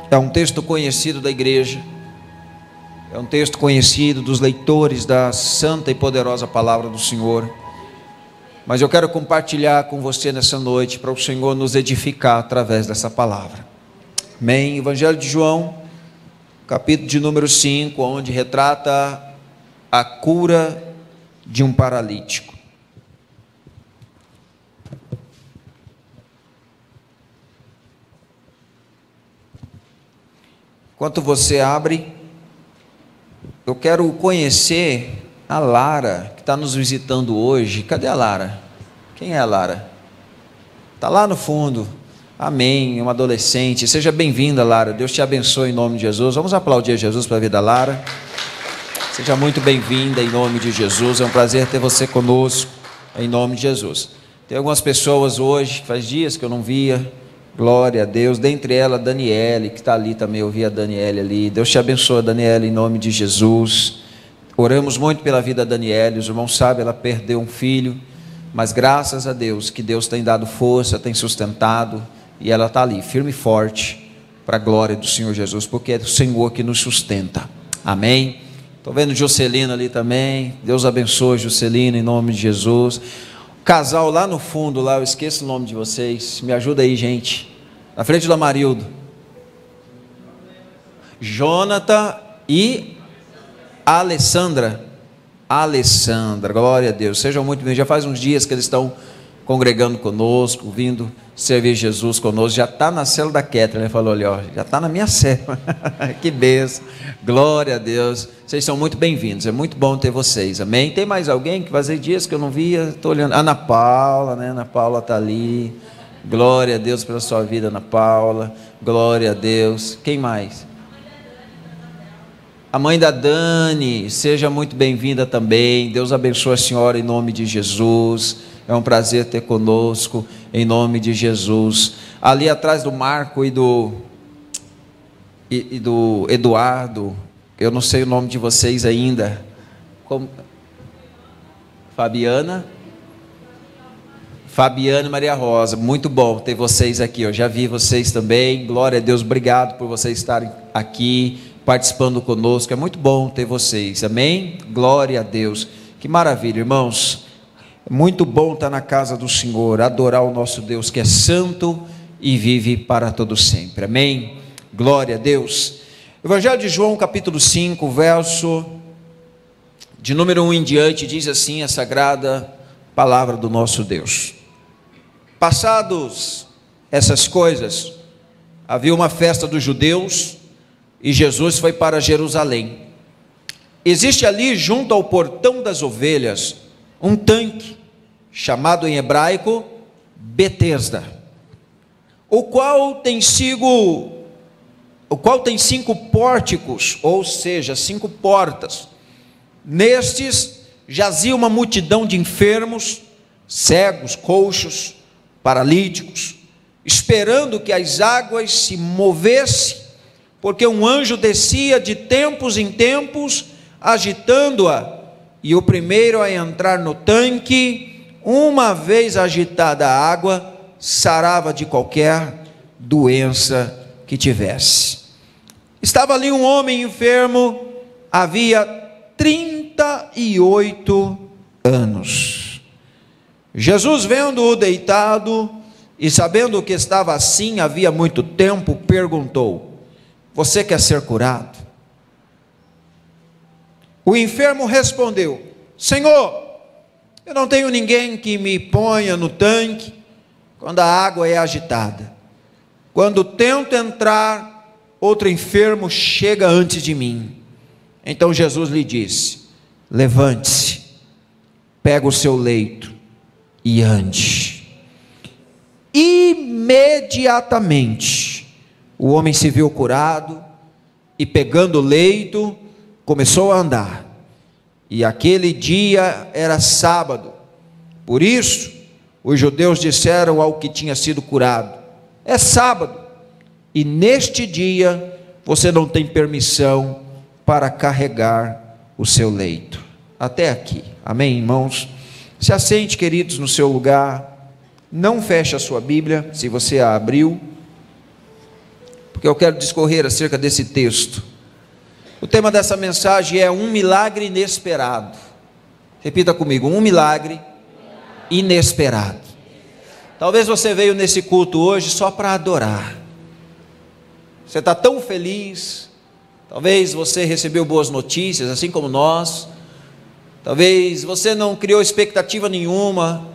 É um texto conhecido da igreja, é um texto conhecido dos leitores da santa e poderosa palavra do Senhor, mas eu quero compartilhar com você nessa noite, para o Senhor nos edificar através dessa palavra. Amém? Evangelho de João, capítulo de número 5, onde retrata a cura de um paralítico. Enquanto você abre, eu quero conhecer a Lara, que está nos visitando hoje. Cadê a Lara? Quem é a Lara? Está lá no fundo. Amém, uma adolescente. Seja bem-vinda, Lara. Deus te abençoe em nome de Jesus. Vamos aplaudir a Jesus para a vida da Lara. Seja muito bem-vinda em nome de Jesus. É um prazer ter você conosco em nome de Jesus. Tem algumas pessoas hoje, faz dias que eu não via. Glória a Deus, dentre elas a Daniele, que está ali também, eu vi a Daniele ali. Deus te abençoe, Daniele, em nome de Jesus. Oramos muito pela vida da Daniele, os irmãos sabem, ela perdeu um filho, mas graças a Deus, que Deus tem dado força, tem sustentado, e ela está ali, firme e forte, para a glória do Senhor Jesus, porque é o Senhor que nos sustenta. Amém? Estou vendo Juscelina ali também, Deus abençoe Juscelina, em nome de Jesus. Casal lá no fundo, lá, eu esqueço o nome de vocês, me ajuda aí, gente, na frente do Amarildo, Jonathan e Alessandra, glória a Deus, sejam muito bem-vindos. Já faz uns dias que eles estão congregando conosco, vindo servir Jesus conosco. Já está na célula da Kétria, ele falou ali, ó, já está na minha célula, que bênção, glória a Deus, vocês são muito bem-vindos, é muito bom ter vocês, amém? Tem mais alguém que fazia dias que eu não via? Estou olhando, Ana Paula, né? Ana Paula está ali, glória a Deus pela sua vida, Ana Paula, glória a Deus. Quem mais? A mãe da Dani, seja muito bem-vinda também. Deus abençoe a senhora em nome de Jesus. É um prazer ter conosco em nome de Jesus. Ali atrás do Marco e do Eduardo, eu não sei o nome de vocês ainda. Fabiana e Maria Rosa, muito bom ter vocês aqui. Eu já vi vocês também. Glória a Deus, obrigado por vocês estarem aqui participando conosco, é muito bom ter vocês, amém? Glória a Deus, que maravilha, irmãos, é muito bom estar na casa do Senhor, adorar o nosso Deus que é santo e vive para todo sempre, amém? Glória a Deus. Evangelho de João, capítulo 5, verso de número 1 em diante, diz assim a sagrada palavra do nosso Deus: passados essas coisas, havia uma festa dos judeus, e Jesus foi para Jerusalém. Existe ali, junto ao portão das ovelhas, um tanque, chamado em hebraico Betesda, o qual tem 5 pórticos, ou seja, 5 portas. Nestes jazia uma multidão de enfermos, cegos, coxos, paralíticos, esperando que as águas se movessem, porque um anjo descia de tempos em tempos, agitando-a, e o primeiro a entrar no tanque, uma vez agitada a água, sarava de qualquer doença que tivesse. Estava ali um homem enfermo, havia 38 anos. Jesus, vendo-o deitado, e sabendo que estava assim havia muito tempo, perguntou: você quer ser curado? O enfermo respondeu: Senhor, eu não tenho ninguém que me ponha no tanque quando a água é agitada. Quando tento entrar, outro enfermo chega antes de mim. Então Jesus lhe disse: levante-se, pega o seu leito e ande. Imediatamente o homem se viu curado, e pegando o leito, começou a andar. E aquele dia era sábado. Por isso, os judeus disseram ao que tinha sido curado: é sábado, e neste dia você não tem permissão para carregar o seu leito. Até aqui, amém, irmãos? Se assente, queridos, no seu lugar. Não feche a sua Bíblia, se você a abriu, porque porque eu quero discorrer acerca desse texto. O tema dessa mensagem é um milagre inesperado. Repita comigo, um milagre inesperado. Talvez você veio nesse culto hoje só para adorar. Você está tão feliz. Talvez você recebeu boas notícias, assim como nós. Talvez você não criou expectativa nenhuma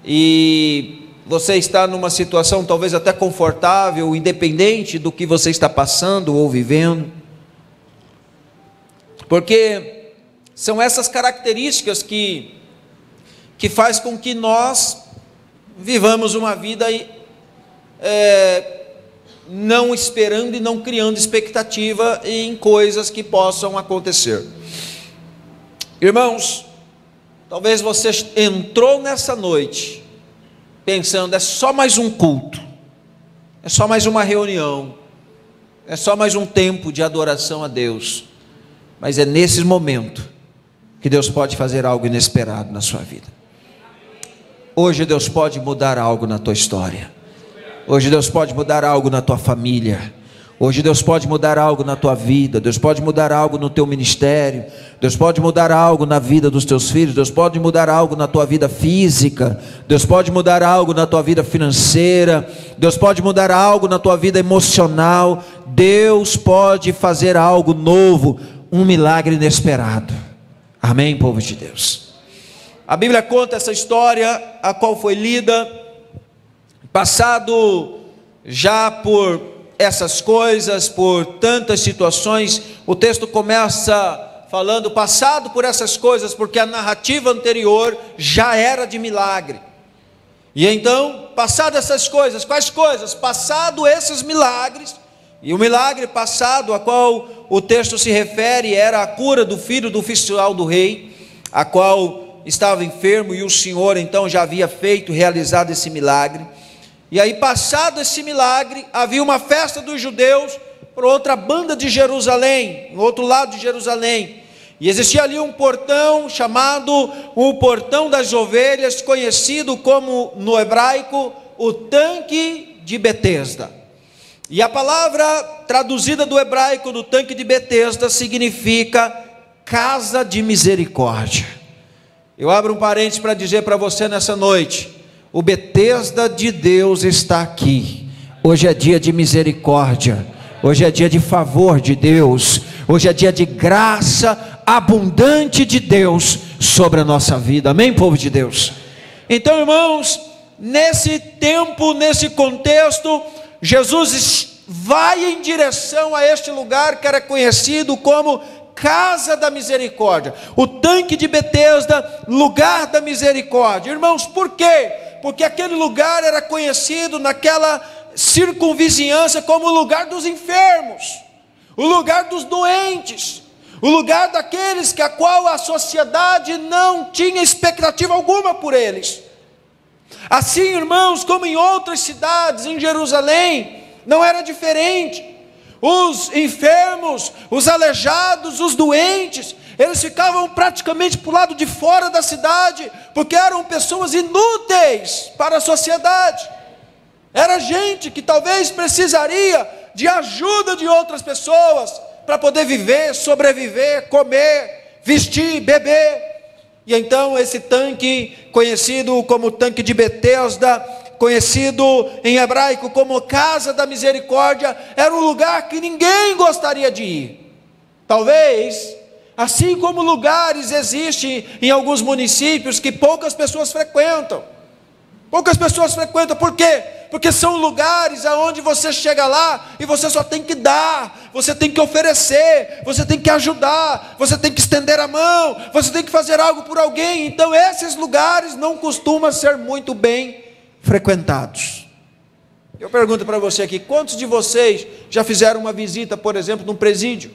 e você está numa situação talvez até confortável, independente do que você está passando ou vivendo. Porque são essas características que faz com que nós vivamos uma vida não esperando e não criando expectativa em coisas que possam acontecer. Irmãos, talvez você entrou nessa noite pensando, é só mais um culto, é só mais uma reunião, é só mais um tempo de adoração a Deus. Mas é nesse momento que Deus pode fazer algo inesperado na sua vida. Hoje Deus pode mudar algo na tua história. Hoje Deus pode mudar algo na tua família. Hoje Deus pode mudar algo na tua vida. Deus pode mudar algo no teu ministério. Deus pode mudar algo na vida dos teus filhos. Deus pode mudar algo na tua vida física. Deus pode mudar algo na tua vida financeira. Deus pode mudar algo na tua vida emocional. Deus pode fazer algo novo, um milagre inesperado. Amém, povo de Deus? A Bíblia conta essa história, a qual foi lida, passado já por essas coisas, por tantas situações. O texto começa falando, passado por essas coisas, porque a narrativa anterior já era de milagre. E então, passado essas coisas, quais coisas? Passado esses milagres, e o milagre passado a qual o texto se refere era a cura do filho do oficial do rei, a qual estava enfermo, e o Senhor então já havia realizado esse milagre. E aí, passado esse milagre, havia uma festa dos judeus por outra banda de Jerusalém, no outro lado de Jerusalém, e existia ali um portão chamado o Portão das Ovelhas, conhecido como no hebraico o Tanque de Betesda. E a palavra traduzida do hebraico do Tanque de Betesda significa casa de misericórdia. Eu abro um parênteses para dizer para você nessa noite, o Betesda de Deus está aqui. Hoje é dia de misericórdia, hoje é dia de favor de Deus, hoje é dia de graça abundante de Deus sobre a nossa vida. Amém, povo de Deus? Então, irmãos, nesse tempo, nesse contexto, Jesus vai em direção a este lugar que era conhecido como Casa da Misericórdia, o Tanque de Betesda, lugar da misericórdia. Irmãos, por quê? Porque aquele lugar era conhecido naquela circunvizinhança como o lugar dos enfermos, o lugar dos doentes, o lugar daqueles a qual a sociedade não tinha expectativa alguma por eles. Assim, irmãos, como em outras cidades, em Jerusalém, não era diferente. Os enfermos, os aleijados, os doentes, eles ficavam praticamente para o lado de fora da cidade, porque eram pessoas inúteis para a sociedade. Era gente que talvez precisaria de ajuda de outras pessoas para poder viver, sobreviver, comer, vestir, beber. E então esse tanque, conhecido como Tanque de Betesda, conhecido em hebraico como Casa da Misericórdia, era um lugar que ninguém gostaria de ir. Talvez, assim como lugares existem em alguns municípios que poucas pessoas frequentam. Poucas pessoas frequentam, por quê? Porque são lugares aonde você chega lá e você só tem que dar, você tem que oferecer, você tem que ajudar, você tem que estender a mão, você tem que fazer algo por alguém. Então esses lugares não costumam ser muito bem frequentados. Eu pergunto para você aqui, quantos de vocês já fizeram uma visita, por exemplo, num presídio?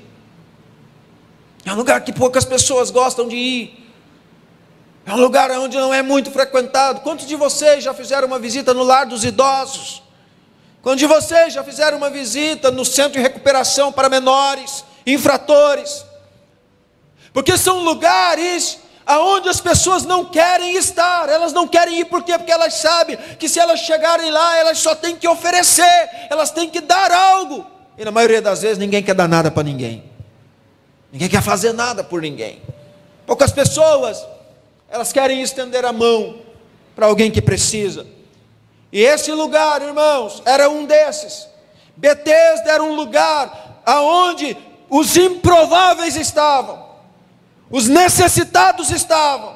É um lugar que poucas pessoas gostam de ir. É um lugar onde não é muito frequentado. Quantos de vocês já fizeram uma visita no lar dos idosos? Quantos de vocês já fizeram uma visita no centro de recuperação para menores, infratores? Porque são lugares aonde as pessoas não querem estar. Elas não querem ir, por quê? Porque elas sabem que se elas chegarem lá, elas só têm que oferecer, elas têm que dar algo. E na maioria das vezes ninguém quer dar nada para ninguém. Ninguém quer fazer nada por ninguém. Poucas pessoas, elas querem estender a mão para alguém que precisa. E esse lugar, irmãos, era um desses. Betesda era um lugar aonde os improváveis estavam, os necessitados estavam,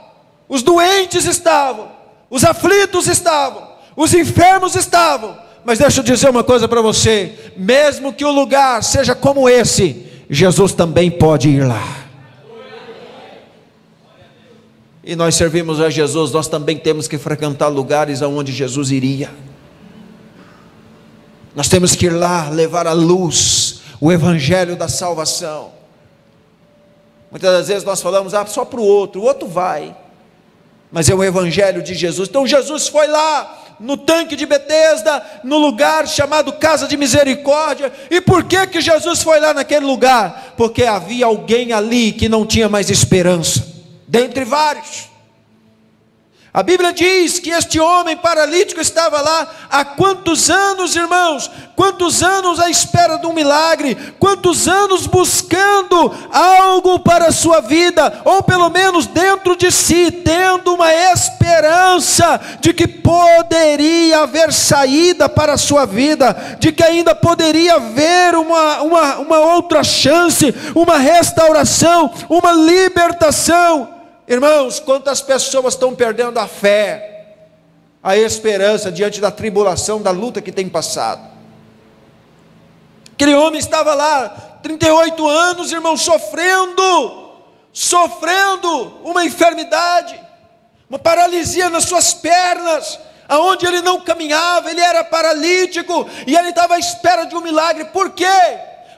os doentes estavam, os aflitos estavam, os enfermos estavam. Mas deixa eu dizer uma coisa para você: mesmo que o lugar seja como esse, Jesus também pode ir lá. E nós servimos a Jesus, nós também temos que frequentar lugares aonde Jesus iria. Nós temos que ir lá levar à luz o evangelho da salvação. Muitas das vezes nós falamos, só para o outro vai, mas é o evangelho de Jesus. Então Jesus foi lá no tanque de Betesda, no lugar chamado Casa de Misericórdia. E por que Jesus foi lá naquele lugar? Porque havia alguém ali que não tinha mais esperança, dentre vários. A Bíblia diz que este homem paralítico estava lá há quantos anos, irmãos? Quantos anos à espera de um milagre? Quantos anos buscando algo para a sua vida? Ou pelo menos dentro de si, tendo uma esperança de que poderia haver saída para a sua vida, de que ainda poderia haver uma outra chance, uma restauração, uma libertação. Irmãos, quantas pessoas estão perdendo a fé, a esperança diante da tribulação, da luta que tem passado. Aquele homem estava lá, 38 anos, irmãos, sofrendo uma enfermidade, uma paralisia nas suas pernas, aonde ele não caminhava, ele era paralítico, e ele estava à espera de um milagre. Por quê?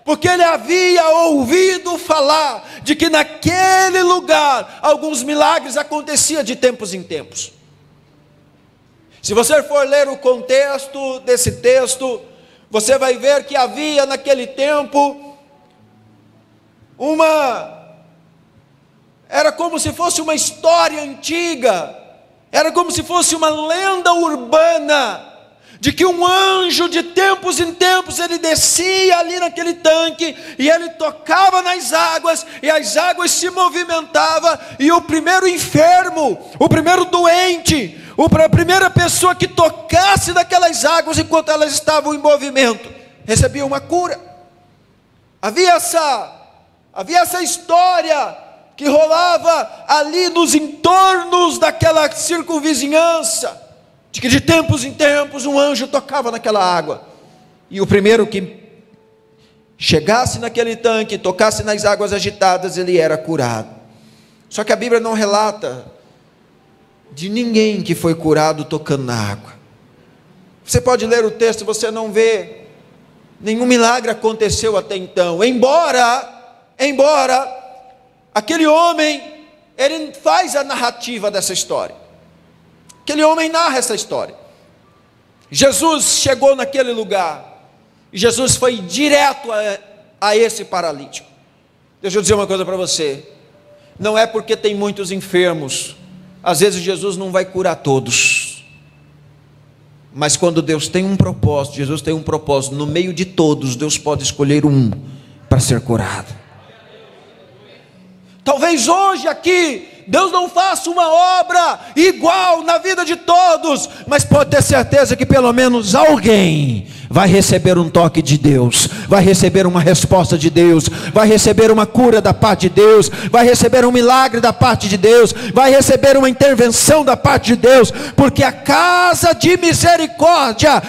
Porque ele havia ouvido falar de que naquele lugar alguns milagres aconteciam de tempos em tempos. Se você for ler o contexto desse texto, você vai ver que havia naquele tempo era como se fosse uma história antiga, era como se fosse uma lenda urbana, de que um anjo de tempos em tempos, ele descia ali naquele tanque, e ele tocava nas águas, e as águas se movimentavam, e o primeiro enfermo, o primeiro doente, a primeira pessoa que tocasse naquelas águas, enquanto elas estavam em movimento, recebia uma cura. Havia essa história que rolava ali nos entornos daquela circunvizinhança, de que de tempos em tempos um anjo tocava naquela água, e o primeiro que chegasse naquele tanque, tocasse nas águas agitadas, ele era curado. Só que a Bíblia não relata de ninguém que foi curado tocando na água. Você pode ler o texto, você não vê nenhum milagre aconteceu até então, embora aquele homem, ele faz a narrativa dessa história. Aquele homem narra essa história. Jesus chegou naquele lugar, e Jesus foi direto a esse paralítico. Deixa eu dizer uma coisa para você: não é porque tem muitos enfermos, às vezes Jesus não vai curar todos, mas quando Deus tem um propósito, Jesus tem um propósito, no meio de todos, Deus pode escolher um para ser curado. Talvez hoje aqui Deus não faça uma obra igual na vida de todos, mas pode ter certeza que pelo menos alguém vai receber um toque de Deus, vai receber uma resposta de Deus, vai receber uma cura da parte de Deus, vai receber um milagre da parte de Deus, vai receber uma intervenção da parte de Deus, porque a casa de misericórdia,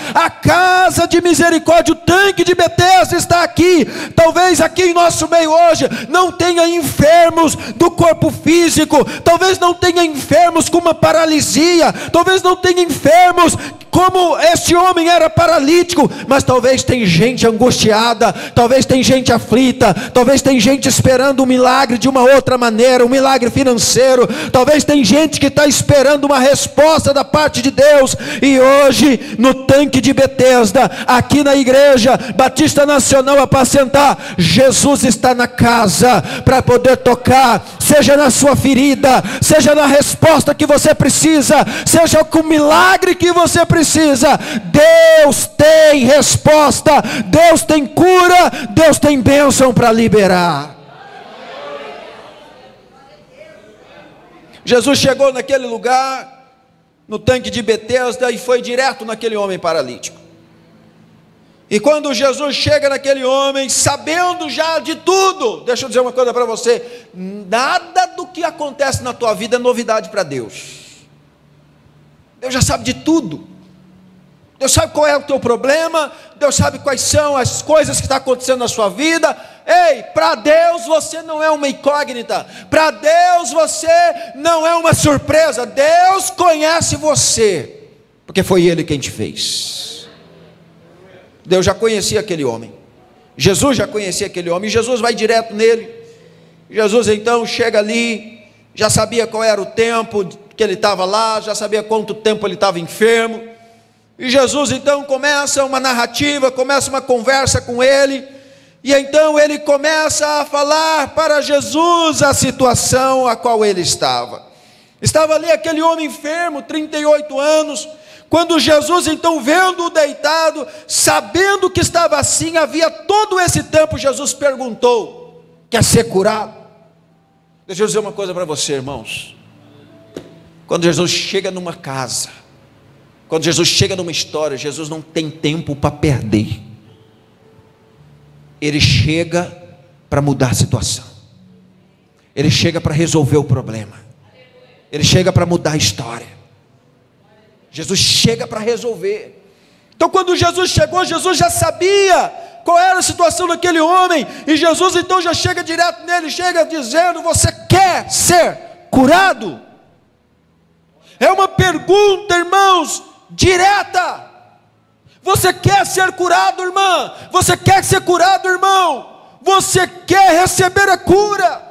o tanque de Betesda está aqui. Talvez aqui em nosso meio hoje não tenha enfermos do corpo físico, talvez não tenha enfermos com uma paralisia, talvez não tenha enfermos como esse homem era paralítico, mas talvez tem gente angustiada, talvez tem gente aflita, talvez tem gente esperando um milagre de uma outra maneira, um milagre financeiro, talvez tem gente que está esperando uma resposta da parte de Deus. E hoje no tanque de Betesda, aqui na igreja Batista Nacional Apacentar, Jesus está na casa para poder tocar, seja na sua ferida, seja na resposta que você precisa, seja com o milagre que você precisa. Deus tem resposta, Deus tem cura, Deus tem bênção para liberar. Jesus chegou naquele lugar, no tanque de Betesda, e foi direto naquele homem paralítico. E quando Jesus chega naquele homem, sabendo já de tudo, deixa eu dizer uma coisa para você: nada do que acontece na tua vida é novidade para Deus. Deus já sabe de tudo. Deus sabe qual é o teu problema, Deus sabe quais são as coisas que estão acontecendo na sua vida. Ei, para Deus você não é uma incógnita, para Deus você não é uma surpresa. Deus conhece você, porque foi Ele quem te fez. Deus já conhecia aquele homem, Jesus já conhecia aquele homem, e Jesus vai direto nele. Jesus então chega ali, já sabia qual era o tempo que ele estava lá, já sabia quanto tempo ele estava enfermo, e Jesus então começa uma narrativa, começa uma conversa com ele, e então ele começa a falar para Jesus a situação a qual ele estava. Estava ali aquele homem enfermo, 38 anos, quando Jesus então, vendo-o deitado, sabendo que estava assim, havia todo esse tempo, Jesus perguntou: quer ser curado? Deixa eu dizer uma coisa para você, irmãos. Quando Jesus chega numa casa, quando Jesus chega numa história, Jesus não tem tempo para perder. Ele chega para mudar a situação, ele chega para resolver o problema, ele chega para mudar a história. Jesus chega para resolver. Então quando Jesus chegou, Jesus já sabia qual era a situação daquele homem, e Jesus então já chega direto nele, chega dizendo: você quer ser curado? É uma pergunta, irmãos, direta. Você quer ser curado, irmã? Você quer ser curado, irmão? Você quer receber a cura?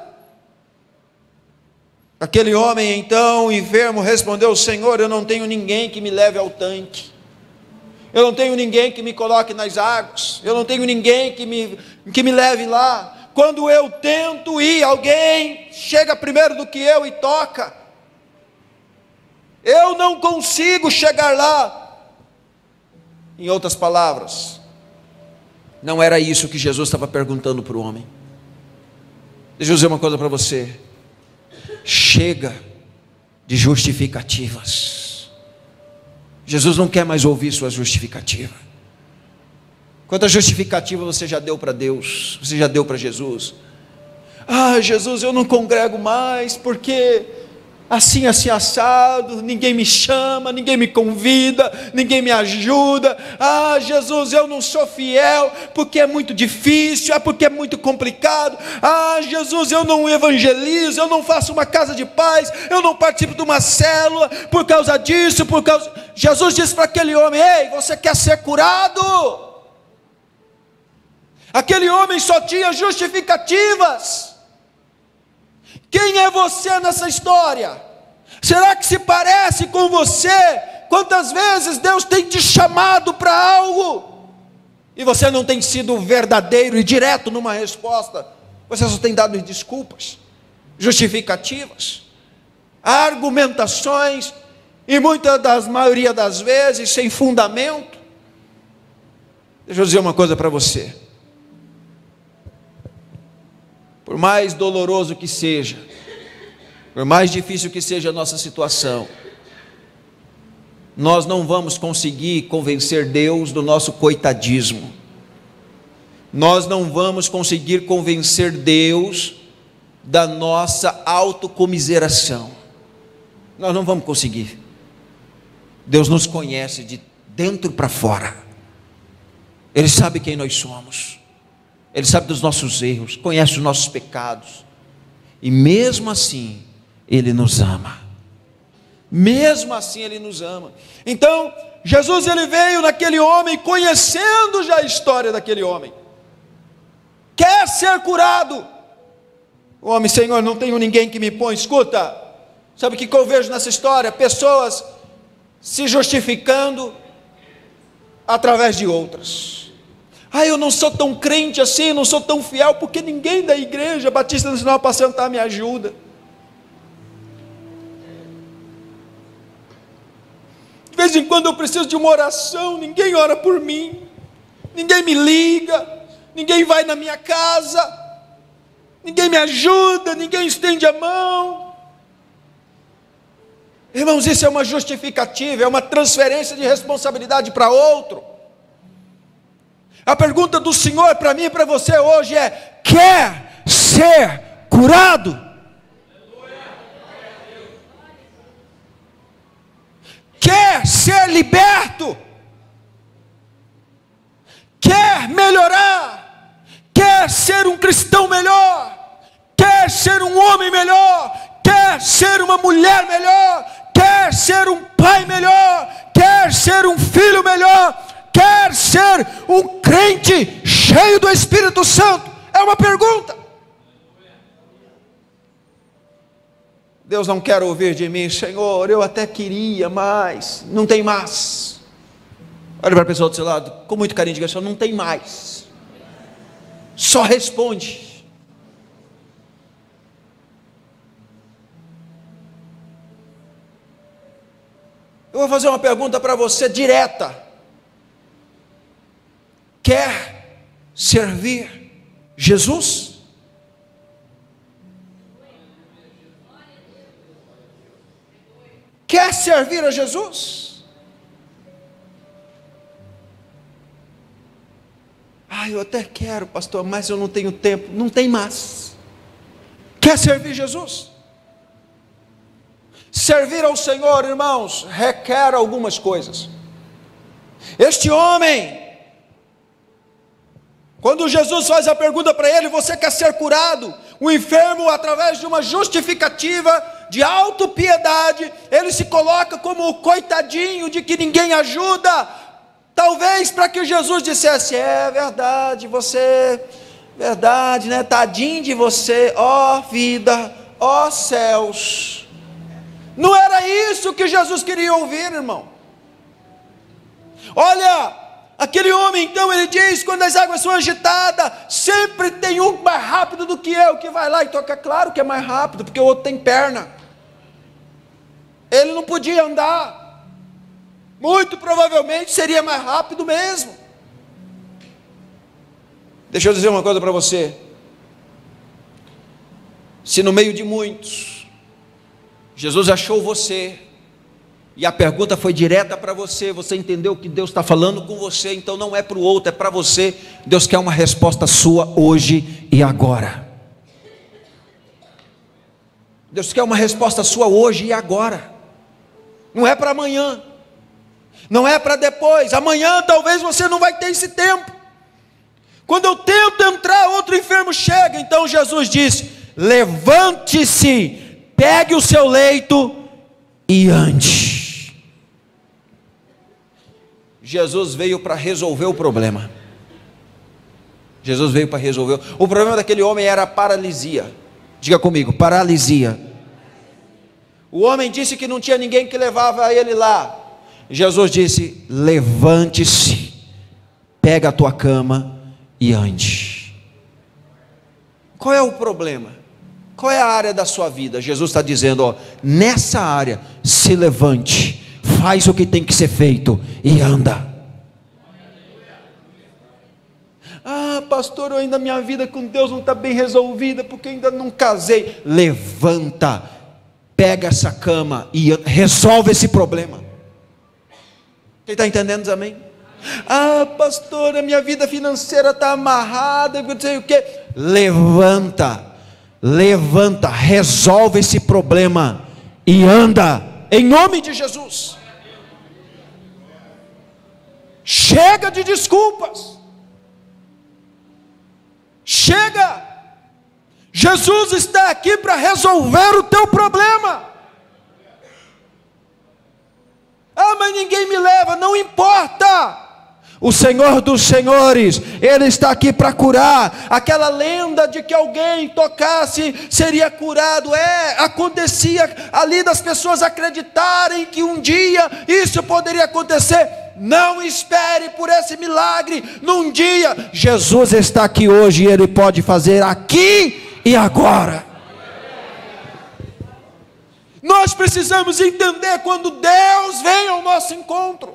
Aquele homem então, enfermo, respondeu: Senhor, eu não tenho ninguém que me leve ao tanque, eu não tenho ninguém que me coloque nas águas, eu não tenho ninguém que me leve lá. Quando eu tento ir, alguém chega primeiro do que eu e toca. Eu não consigo chegar lá. Em outras palavras, não era isso que Jesus estava perguntando para o homem. Deixa eu dizer uma coisa para você: chega de justificativas. Jesus não quer mais ouvir sua justificativa. Quanta justificativa você já deu para Deus, você já deu para Jesus? Ah, Jesus, eu não congrego mais porque assim, assim, assado, ninguém me chama, ninguém me convida, ninguém me ajuda. Ah, Jesus, eu não sou fiel porque é muito difícil, é porque é muito complicado. Ah, Jesus, eu não evangelizo, eu não faço uma casa de paz, eu não participo de uma célula por causa disso, por causa... Jesus disse para aquele homem: ei, você quer ser curado? Aquele homem só tinha justificativas. Quem é você nessa história? Será que se parece com você? Quantas vezes Deus tem te chamado para algo e você não tem sido verdadeiro e direto numa resposta? Você só tem dado desculpas, justificativas, argumentações, e maioria das vezes sem fundamento. Deixa eu dizer uma coisa para você: por mais doloroso que seja, por mais difícil que seja a nossa situação, nós não vamos conseguir convencer Deus do nosso coitadismo. Nós não vamos conseguir convencer Deus da nossa autocomiseração. Nós não vamos conseguir. Deus nos conhece de dentro para fora. Ele sabe quem nós somos. Ele sabe dos nossos erros, conhece os nossos pecados, e mesmo assim Ele nos ama. Mesmo assim Ele nos ama. Então, Jesus ele veio naquele homem, conhecendo já a história daquele homem. Quer ser curado. O homem: Senhor, não tenho ninguém que me põe. Escuta, sabe o que eu vejo nessa história? Pessoas se justificando através de outras. Eu não sou tão crente assim, não sou tão fiel, porque ninguém da igreja Batista Nacional para sentar me ajuda. De vez em quando eu preciso de uma oração, ninguém ora por mim, ninguém me liga, ninguém vai na minha casa, ninguém me ajuda, ninguém estende a mão. Irmãos, isso é uma justificativa, é uma transferência de responsabilidade para outro. A pergunta do Senhor para mim e para você hoje é: quer ser curado? Quer ser liberto? Quer melhorar? Quer ser um cristão melhor? Quer ser um homem melhor? Quer ser uma mulher melhor? Quer ser um pai melhor? Quer ser um filho melhor? Quer ser um crente cheio do Espírito Santo? É uma pergunta. Deus não quer ouvir de mim: Senhor, eu até queria, mas não tem mais. Olha para a pessoa do seu lado, com muito carinho, diga: Senhor, não tem mais. Só responde. Eu vou fazer uma pergunta para você direta. Quer servir Jesus? Quer servir a Jesus? Eu até quero, pastor, mas eu não tenho tempo. Não tem mais. Quer servir Jesus? Servir ao Senhor, irmãos, requer algumas coisas. Este homem, quando Jesus faz a pergunta para ele: você quer ser curado? O enfermo, através de uma justificativa de autopiedade, ele se coloca como o coitadinho de que ninguém ajuda, talvez para que Jesus dissesse: é verdade, verdade, né? Tadinho de você, ó vida, ó céus. Não era isso que Jesus queria ouvir, irmão. Olha, aquele homem, então, ele diz: quando as águas são agitadas, sempre tem um mais rápido do que eu, que vai lá e toca. Claro que é mais rápido, porque o outro tem perna. Ele não podia andar. Muito provavelmente seria mais rápido mesmo. Deixa eu dizer uma coisa para você. Se no meio de muitos Jesus achou você, e a pergunta foi direta para você, você entendeu que Deus está falando com você, então não é para o outro, é para você. Deus quer uma resposta sua hoje e agora. Deus quer uma resposta sua hoje e agora. Não é para amanhã, não é para depois. Amanhã talvez você não vai ter esse tempo. Quando eu tento entrar, outro enfermo chega. Então Jesus disse: levante-se, pegue o seu leito e ande. Jesus veio para resolver o problema. Jesus veio para resolver. O problema daquele homem era a paralisia. Diga comigo: paralisia. O homem disse que não tinha ninguém que levava ele lá. Jesus disse: levante-se, pega a tua cama e ande. Qual é o problema? Qual é a área da sua vida? Jesus está dizendo: nessa área, se levante, faz o que tem que ser feito e anda. Pastor, ainda minha vida com Deus não está bem resolvida, porque ainda não casei. Levanta, pega essa cama e resolve esse problema. Quem está entendendo? Amém? Pastor, a minha vida financeira está amarrada, não sei o que. Levanta, resolve esse problema e anda, em nome de Jesus. Chega de desculpas. Chega. Jesus está aqui para resolver o teu problema. mas ninguém me leva. Não importa. O Senhor dos Senhores, Ele está aqui para curar. Aquela lenda de que alguém tocasse, seria curado, acontecia ali das pessoas acreditarem que um dia isso poderia acontecer. Não espere por esse milagre, num dia. Jesus está aqui hoje e Ele pode fazer aqui e agora. Nós precisamos entender quando Deus vem ao nosso encontro.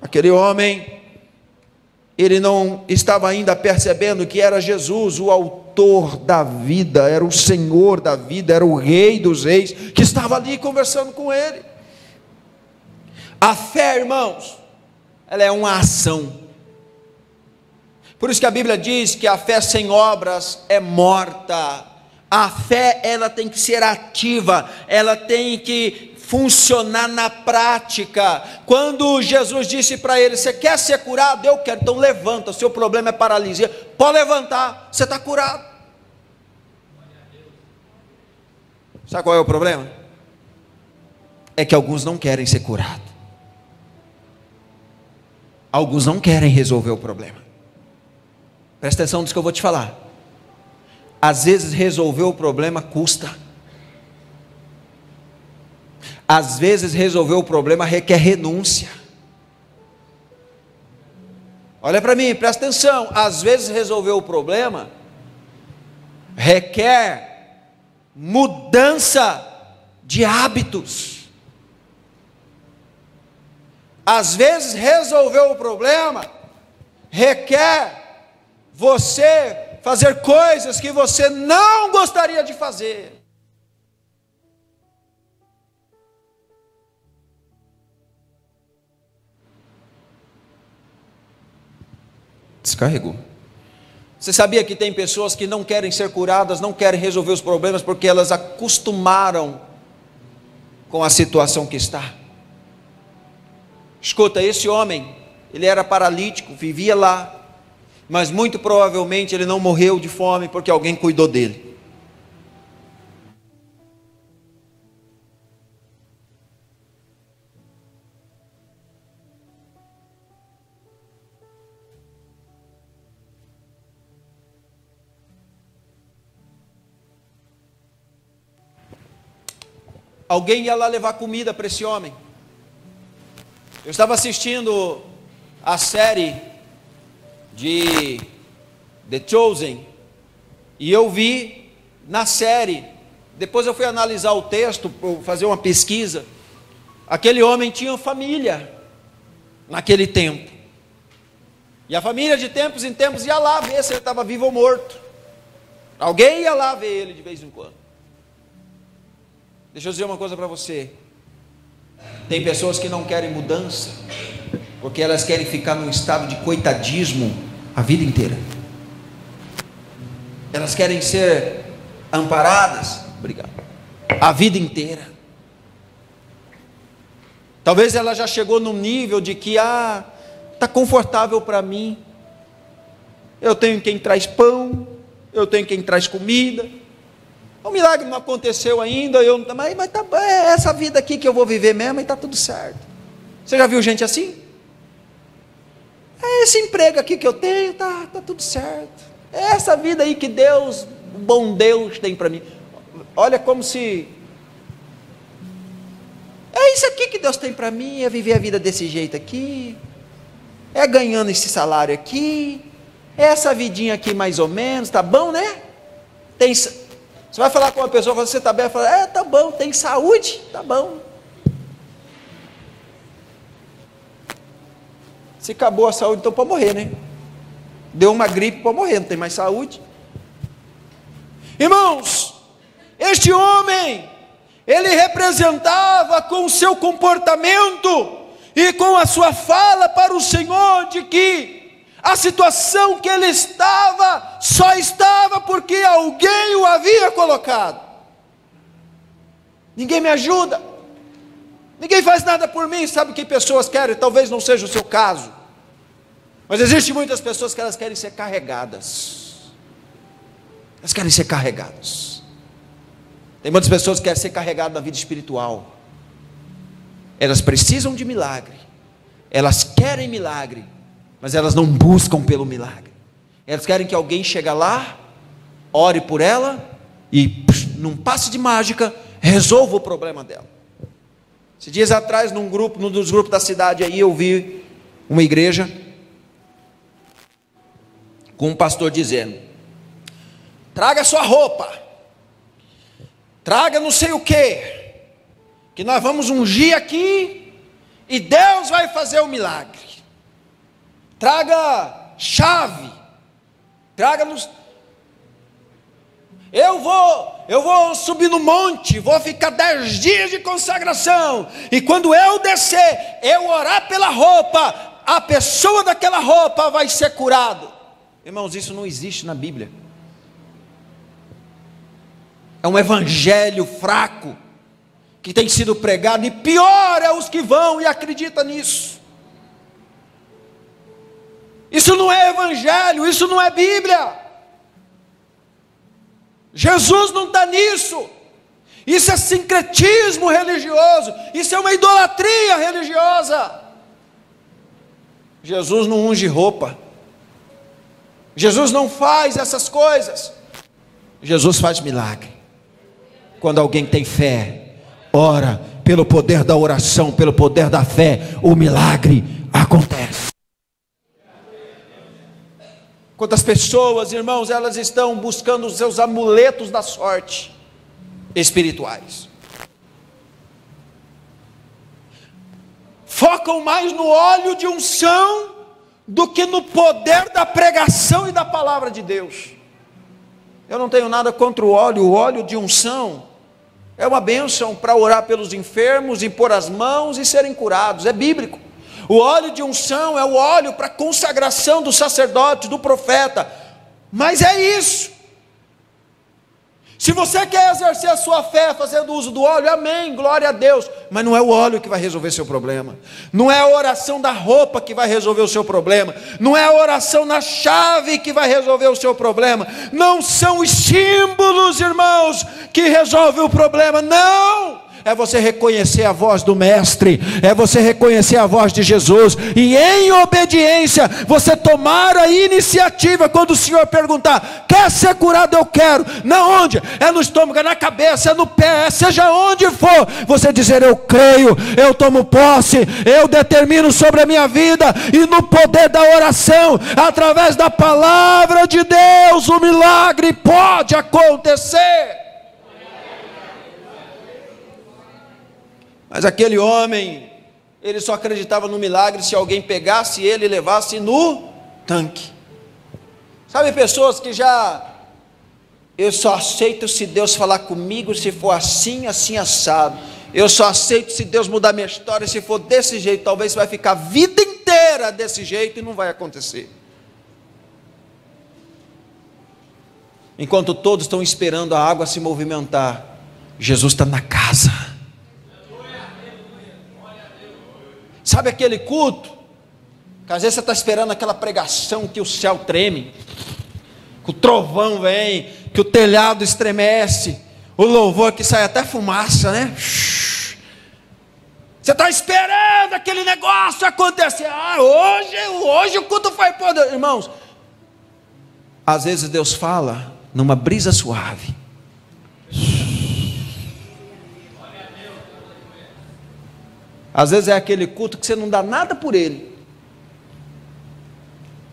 Aquele homem, ele não estava ainda percebendo que era Jesus, o autor da vida, era o Senhor da vida, era o Rei dos Reis, que estava ali conversando com ele. A fé, irmãos, ela é uma ação. Por isso que a Bíblia diz que a fé sem obras é morta. A fé, ela tem que ser ativa, ela tem que funcionar na prática. Quando Jesus disse para ele: você quer ser curado? Eu quero. Então levanta, o seu problema é paralisia, pode levantar, você está curado. Sabe qual é o problema? É que alguns não querem ser curados, alguns não querem resolver o problema. Presta atenção nisso que eu vou te falar. Às vezes resolver o problema custa. Às vezes resolver o problema requer renúncia. Olha para mim, presta atenção. Às vezes resolver o problema requer mudança de hábitos. Às vezes resolver o problema requer você fazer coisas que você não gostaria de fazer. Descarregou. Você sabia que tem pessoas que não querem ser curadas, não querem resolver os problemas, porque elas acostumaram com a situação que está? Escuta, esse homem, ele era paralítico, vivia lá, mas muito provavelmente ele não morreu de fome, porque alguém cuidou dele. Alguém ia lá levar comida para esse homem. Eu estava assistindo a série de The Chosen, e eu vi na série, depois eu fui analisar o texto, fazer uma pesquisa. Aquele homem tinha família naquele tempo, e a família de tempos em tempos ia lá ver se ele estava vivo ou morto. Alguém ia lá ver ele de vez em quando. Deixa eu dizer uma coisa para você. Tem pessoas que não querem mudança, porque elas querem ficar num estado de coitadismo a vida inteira. Elas querem ser amparadas, obrigado, a vida inteira. Talvez ela já chegou num nível de que, está confortável para mim, eu tenho quem traz pão, eu tenho quem traz comida, o milagre não aconteceu ainda, mas tá, é essa vida aqui que eu vou viver mesmo e está tudo certo. Você já viu gente assim? É esse emprego aqui que eu tenho, tá tudo certo. É essa vida aí que Deus, o bom Deus tem para mim. Olha como se... é isso aqui que Deus tem para mim, é viver a vida desse jeito aqui, é ganhando esse salário aqui, é essa vidinha aqui mais ou menos, tá bom, né? Você vai falar com uma pessoa, você está bem? Ela fala, tá bom, tem saúde, tá bom. Se acabou a saúde, então pode morrer, né? Deu uma gripe, pode morrer, não tem mais saúde. Irmãos, este homem, ele representava com o seu comportamento e com a sua fala para o Senhor de que a situação que ele estava, só estava porque alguém o havia colocado. Ninguém me ajuda, ninguém faz nada por mim. Sabe o que pessoas querem? Talvez não seja o seu caso, mas existem muitas pessoas que elas querem ser carregadas. Elas querem ser carregadas. Tem muitas pessoas que querem ser carregadas na vida espiritual. Elas precisam de milagre, elas querem milagre, mas elas não buscam pelo milagre. Elas querem que alguém chegue lá, ore por ela e, num passe de mágica, resolva o problema dela. Esses dias atrás, num dos grupos da cidade aí, eu vi uma igreja com um pastor dizendo: traga sua roupa, traga não sei o que nós vamos ungir aqui e Deus vai fazer o milagre. Traga chave, traga-nos. Eu vou subir no monte, vou ficar 10 dias de consagração, e quando eu descer, eu orar pela roupa, a pessoa daquela roupa vai ser curado. Irmãos, isso não existe na Bíblia. É um evangelho fraco que tem sido pregado, e pior é os que vão e acreditam nisso. Isso não é evangelho, isso não é Bíblia. Jesus não está nisso. Isso é sincretismo religioso, isso é uma idolatria religiosa. Jesus não unge roupa, Jesus não faz essas coisas. Jesus faz milagre. Quando alguém tem fé, ora, pelo poder da oração, pelo poder da fé, o milagre acontece. Quantas pessoas, irmãos, elas estão buscando os seus amuletos da sorte espirituais, focam mais no óleo de unção do que no poder da pregação e da palavra de Deus. Eu não tenho nada contra o óleo de unção é uma bênção para orar pelos enfermos, impor as mãos e serem curados, é bíblico. O óleo de unção é o óleo para consagração do sacerdote, do profeta, mas é isso. Se você quer exercer a sua fé fazendo uso do óleo, amém, glória a Deus, mas não é o óleo que vai resolver seu problema, não é a oração da roupa que vai resolver o seu problema, não é a oração na chave que vai resolver o seu problema, não são os símbolos, irmãos, que resolvem o problema, não. É você reconhecer a voz do Mestre, é você reconhecer a voz de Jesus, e em obediência, você tomar a iniciativa, quando o Senhor perguntar, quer ser curado? Eu quero. Na onde? É no estômago, é na cabeça, é no pé, seja onde for, você dizer, eu creio, eu tomo posse, eu determino sobre a minha vida, e no poder da oração, através da palavra de Deus, o milagre pode acontecer. Mas aquele homem, ele só acreditava no milagre se alguém pegasse ele e levasse no tanque. Sabe, pessoas que eu só aceito se Deus falar comigo, se for assim, assim assado. Eu só aceito se Deus mudar minha história, se for desse jeito. Talvez você vai ficar a vida inteira desse jeito e não vai acontecer. Enquanto todos estão esperando a água se movimentar, Jesus está na casa. Sabe aquele culto, que às vezes você está esperando aquela pregação que o céu treme, que o trovão vem, que o telhado estremece, o louvor que sai até fumaça, né? Você está esperando aquele negócio acontecer. Hoje o culto foi poderoso. Irmãos, às vezes Deus fala numa brisa suave. Às vezes é aquele culto que você não dá nada por ele.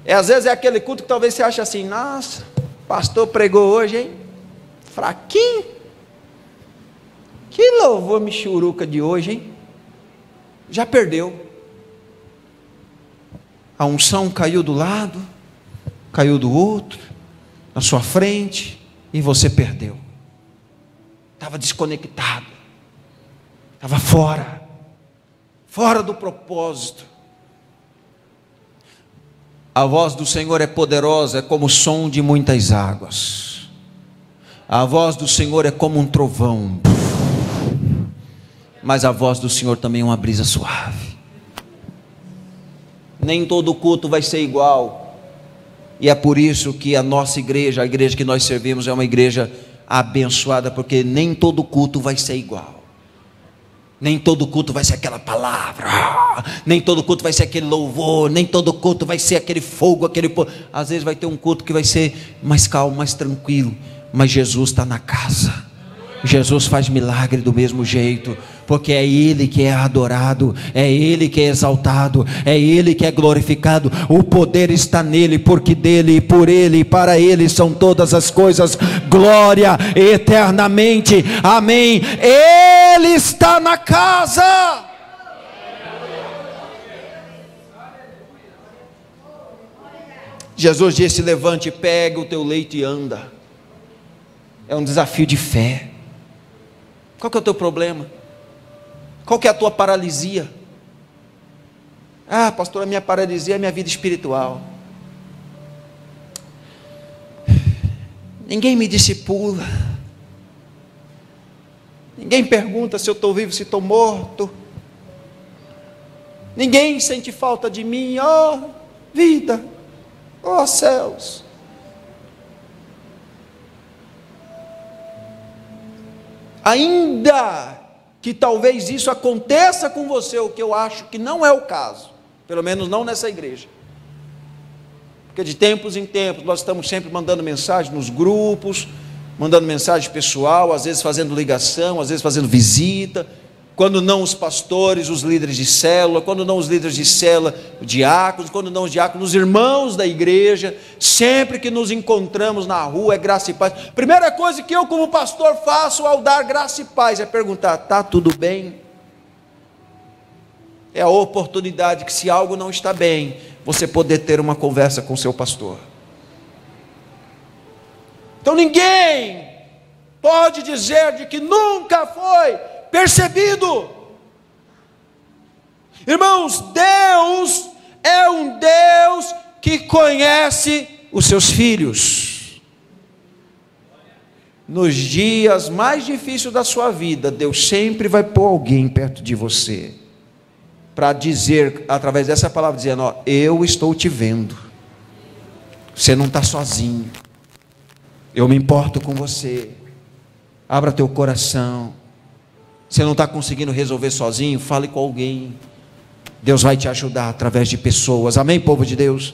Às vezes é aquele culto que talvez você ache assim, nossa, pastor pregou hoje, hein? Fraquinho. Que louvor michuruca de hoje, hein? Já perdeu. A unção caiu do lado, caiu do outro, na sua frente, e você perdeu. Estava desconectado, estava fora do propósito. A voz do Senhor é poderosa, é como o som de muitas águas. A voz do Senhor é como um trovão, mas a voz do Senhor também é uma brisa suave. Nem todo culto vai ser igual, e é por isso que a nossa igreja, a igreja que nós servimos, é uma igreja abençoada, porque nem todo culto vai ser igual. Nem todo culto vai ser aquela palavra, nem todo culto vai ser aquele louvor, nem todo culto vai ser aquele fogo, às vezes vai ter um culto que vai ser mais calmo, mais tranquilo, mas Jesus está na casa. Jesus faz milagre do mesmo jeito, porque é Ele que é adorado, é Ele que é exaltado, é Ele que é glorificado. O poder está nele, porque dele, por Ele e para Ele são todas as coisas. Glória eternamente, amém. Ele está na casa. Jesus disse: levante, pega o teu leito e anda. É um desafio de fé. Qual que é o teu problema? Qual que é a tua paralisia? Ah, pastor, a minha paralisia é a minha vida espiritual. Ninguém me discipula. Ninguém pergunta se eu estou vivo, se estou morto. Ninguém sente falta de mim. Oh, vida, oh céus. Ainda que talvez isso aconteça com você, o que eu acho que não é o caso, pelo menos não nessa igreja, porque de tempos em tempos nós estamos sempre mandando mensagem nos grupos, mandando mensagem pessoal, às vezes fazendo ligação, às vezes fazendo visita, quando não os pastores, os líderes de célula, quando não os líderes de célula, diáconos, quando não os diáconos, os irmãos da igreja. Sempre que nos encontramos na rua é graça e paz. Primeira coisa que eu como pastor faço ao dar graça e paz é perguntar: está tudo bem? É a oportunidade que, se algo não está bem, você poder ter uma conversa com o seu pastor. Então ninguém pode dizer de que nunca foi percebido. Irmãos, Deus é um Deus que conhece os seus filhos. Nos dias mais difíceis da sua vida, Deus sempre vai pôr alguém perto de você, para dizer, através dessa palavra, dizendo: ó, eu estou te vendo, você não está sozinho, eu me importo com você, abra teu coração. Você não está conseguindo resolver sozinho, fale com alguém. Deus vai te ajudar através de pessoas. Amém, povo de Deus?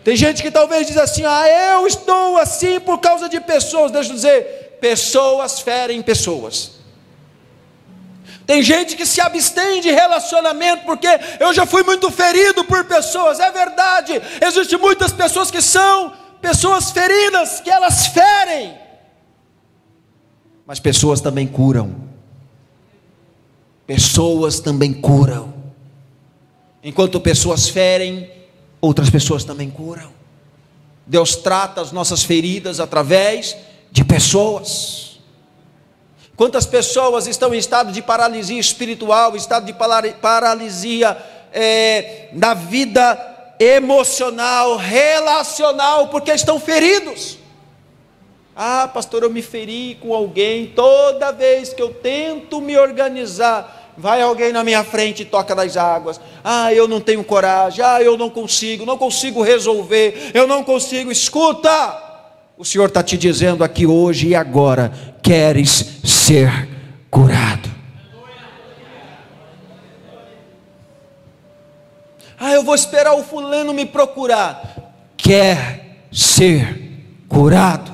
Tem gente que talvez diz assim: ah, eu estou assim por causa de pessoas. Deixa eu dizer, pessoas ferem pessoas. Tem gente que se abstém de relacionamento porque eu já fui muito ferido por pessoas. É verdade, existem muitas pessoas que são pessoas feridas, que elas ferem, mas pessoas também curam. Pessoas também curam. Enquanto pessoas ferem, outras pessoas também curam. Deus trata as nossas feridas através de pessoas. Quantas pessoas estão em estado de paralisia espiritual, estado de paralisia na vida emocional, relacional, porque estão feridos. Ah, pastor, eu me feri com alguém. Toda vez que eu tento me organizar, vai alguém na minha frente e toca nas águas. Ah, eu não tenho coragem. Ah, eu não consigo resolver. Eu não consigo. Escuta, o Senhor está te dizendo aqui hoje e agora: queres ser curado? Ah, eu vou esperar o fulano me procurar. Quer ser curado?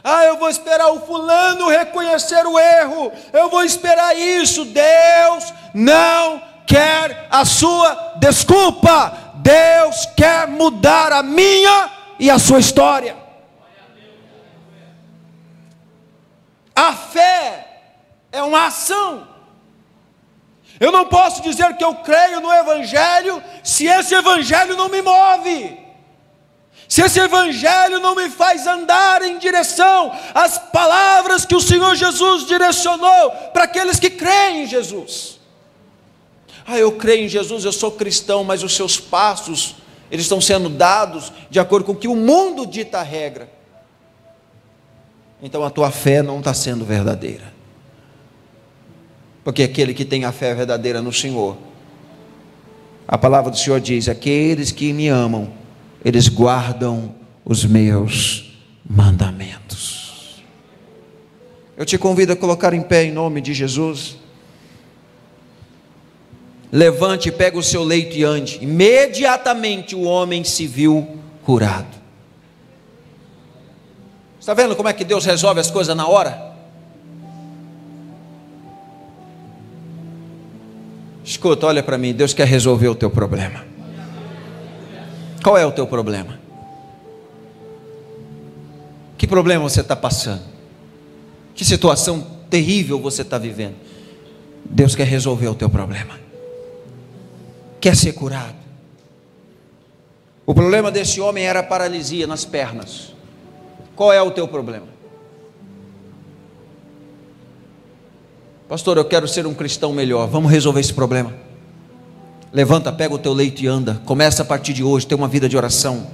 Ah, eu vou esperar o fulano reconhecer o erro, eu vou esperar isso. Deus não quer a sua desculpa. Deus quer mudar a minha e a sua história. A fé é uma ação. Eu não posso dizer que eu creio no Evangelho se esse Evangelho não me move, se esse Evangelho não me faz andar em direção às palavras que o Senhor Jesus direcionou para aqueles que creem em Jesus. Ah, eu creio em Jesus, eu sou cristão, mas os seus passos, eles estão sendo dados de acordo com o que o mundo dita a regra. Então a tua fé não está sendo verdadeira. Porque aquele que tem a fé verdadeira no Senhor, a palavra do Senhor diz: aqueles que me amam, eles guardam os meus mandamentos. Eu te convido a colocar em pé em nome de Jesus. Levante, pega o seu leito e ande. Imediatamente o homem se viu curado. Está vendo como é que Deus resolve as coisas na hora? Escuta, olha para mim, Deus quer resolver o teu problema. Qual é o teu problema? Que problema você está passando? Que situação terrível você está vivendo? Deus quer resolver o teu problema. Quer ser curado. O problema desse homem era a paralisia nas pernas. Qual é o teu problema? Pastor, eu quero ser um cristão melhor. Vamos resolver esse problema. Levanta, pega o teu leito e anda. Começa a partir de hoje ter uma vida de oração.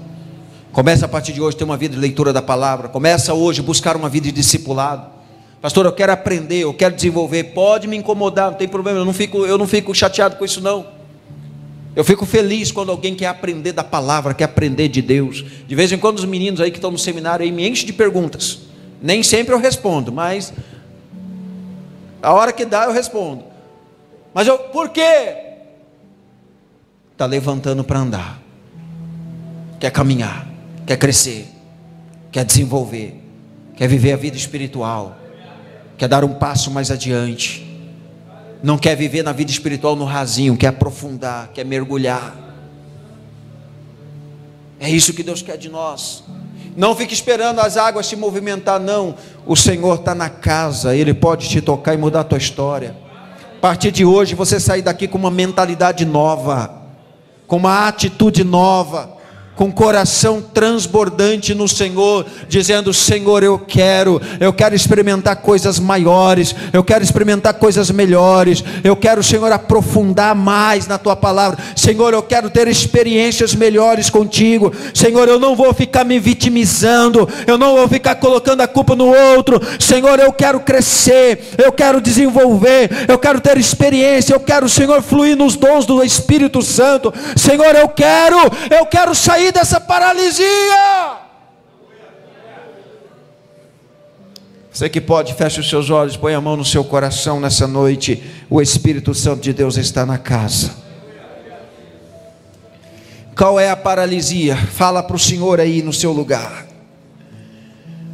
Começa a partir de hoje ter uma vida de leitura da palavra. Começa hoje a buscar uma vida de discipulado. Pastor, eu quero aprender, eu quero desenvolver. Pode me incomodar, não tem problema. Eu não fico chateado com isso não. Eu fico feliz quando alguém quer aprender da palavra, quer aprender de Deus. De vez em quando os meninos aí que estão no seminário aí me enchem de perguntas. Nem sempre eu respondo, mas a hora que dá eu respondo. Mas por quê? Está levantando para andar. Quer caminhar, quer crescer, quer desenvolver, quer viver a vida espiritual, quer dar um passo mais adiante. Não quer viver na vida espiritual no rasinho, quer aprofundar, quer mergulhar. É isso que Deus quer de nós. Não fique esperando as águas se movimentar, não. O Senhor está na casa, Ele pode te tocar e mudar a tua história. A partir de hoje você sair daqui com uma mentalidade nova, com uma atitude nova, com coração transbordante no Senhor, dizendo: Senhor, eu quero experimentar coisas maiores, eu quero experimentar coisas melhores, eu quero, Senhor, aprofundar mais na tua palavra. Senhor, eu quero ter experiências melhores contigo. Senhor, eu não vou ficar me vitimizando, eu não vou ficar colocando a culpa no outro. Senhor, eu quero crescer, eu quero desenvolver, eu quero ter experiência, eu quero, Senhor, fluir nos dons do Espírito Santo. Senhor, eu quero sair dessa paralisia. Você que pode, feche os seus olhos, põe a mão no seu coração nessa noite. O Espírito Santo de Deus está na casa. Qual é a paralisia? Fala para o Senhor aí no seu lugar.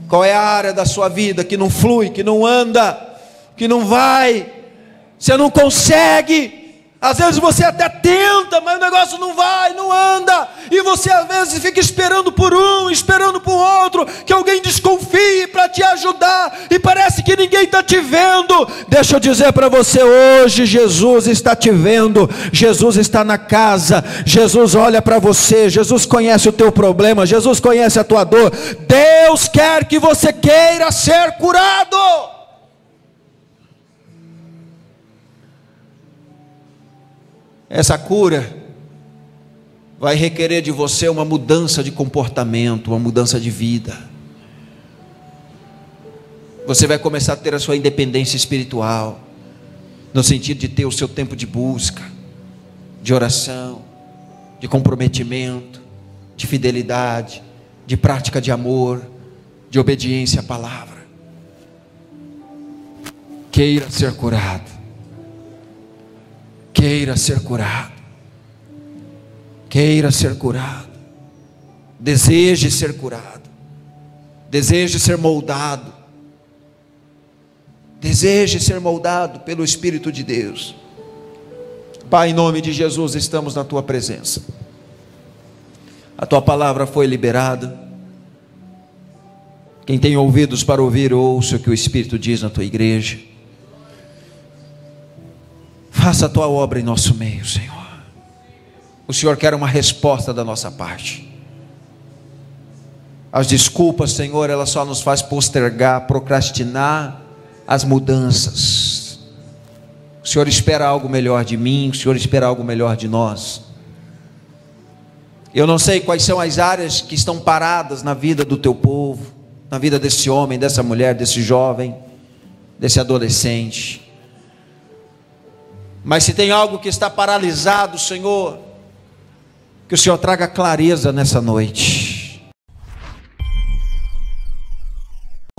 Qual é a área da sua vida que não flui, que não anda, que não vai, você não consegue? Às vezes você até tenta, mas o negócio não vai, não anda, e você às vezes fica esperando por um, esperando por outro, que alguém desconfie para te ajudar, e parece que ninguém está te vendo. Deixa eu dizer para você hoje, Jesus está te vendo, Jesus está na casa, Jesus olha para você, Jesus conhece o teu problema, Jesus conhece a tua dor. Deus quer que você queira ser curado. Essa cura vai requerer de você uma mudança de comportamento, uma mudança de vida. Você vai começar a ter a sua independência espiritual, no sentido de ter o seu tempo de busca, de oração, de comprometimento, de fidelidade, de prática de amor, de obediência à palavra. Queira ser curado. Queira ser curado. Queira ser curado. Deseje ser curado. Deseje ser moldado. Deseje ser moldado pelo Espírito de Deus. Pai, em nome de Jesus, estamos na tua presença. A tua palavra foi liberada. Quem tem ouvidos para ouvir, ouça o que o Espírito diz na tua igreja. Faça a tua obra em nosso meio, Senhor. O Senhor quer uma resposta da nossa parte. As desculpas, Senhor, elas só nos faz postergar, procrastinar as mudanças. O Senhor espera algo melhor de mim, o Senhor espera algo melhor de nós. Eu não sei quais são as áreas que estão paradas na vida do teu povo, na vida desse homem, dessa mulher, desse jovem, desse adolescente. Mas se tem algo que está paralisado, Senhor, que o Senhor traga clareza nessa noite.